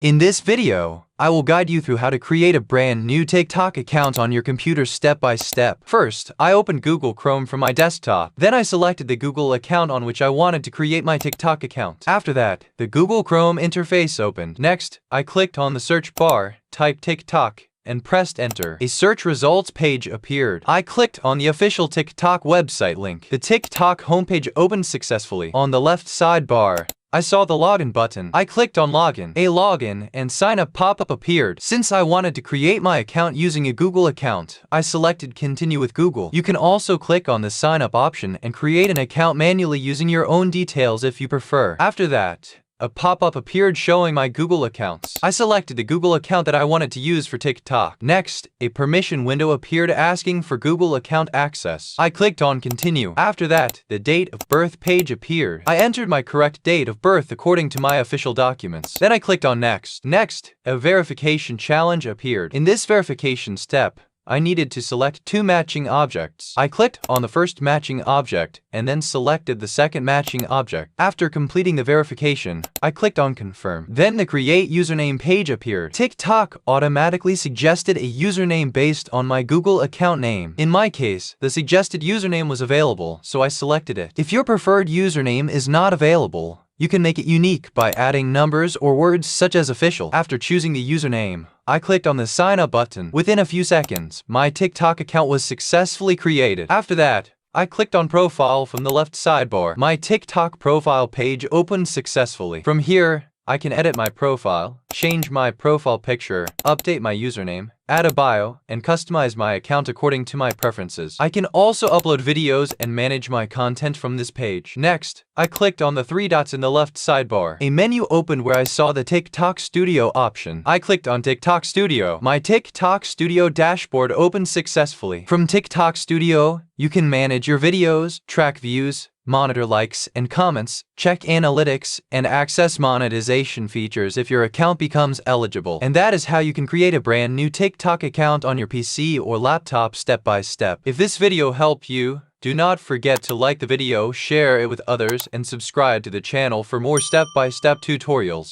In this video, I will guide you through how to create a brand new TikTok account on your computer step by step. First, I opened Google Chrome from my desktop. Then I selected the Google account on which I wanted to create my TikTok account. After that, the Google Chrome interface opened. Next, I clicked on the search bar, typed TikTok, and pressed enter. A search results page appeared. I clicked on the official TikTok website link. The TikTok homepage opened successfully. On the left sidebar, I saw the login button. I clicked on login. A login and sign up pop-up appeared. Since I wanted to create my account using a Google account, I selected continue with Google. You can also click on the sign up option and create an account manually using your own details if you prefer. After that, a pop-up appeared showing my Google accounts. I selected the Google account that I wanted to use for TikTok. Next, a permission window appeared asking for Google account access. I clicked on continue. After that, the date of birth page appeared. I entered my correct date of birth according to my official documents. Then I clicked on next. Next, a verification challenge appeared. In this verification step, I needed to select two matching objects. I clicked on the first matching object and then selected the second matching object. After completing the verification, I clicked on confirm. Then the create username page appeared. TikTok automatically suggested a username based on my Google account name. In my case, the suggested username was available, so I selected it. If your preferred username is not available, you can make it unique by adding numbers or words such as official. After choosing the username, I clicked on the sign up button. Within a few seconds, my TikTok account was successfully created. After that, I clicked on profile from the left sidebar. My TikTok profile page opened successfully. From here, I can edit my profile, change my profile picture, update my username, add a bio, and customize my account according to my preferences. I can also upload videos and manage my content from this page. Next, I clicked on the three dots in the left sidebar. A menu opened where I saw the TikTok Studio option. I clicked on TikTok Studio. My TikTok Studio dashboard opened successfully. From TikTok Studio, you can manage your videos, track views, monitor likes and comments, check analytics, and access monetization features if your account becomes eligible. And that is how you can create a brand new TikTok account on your PC or laptop step by step. If this video helped you, do not forget to like the video, share it with others, and subscribe to the channel for more step-by-step tutorials.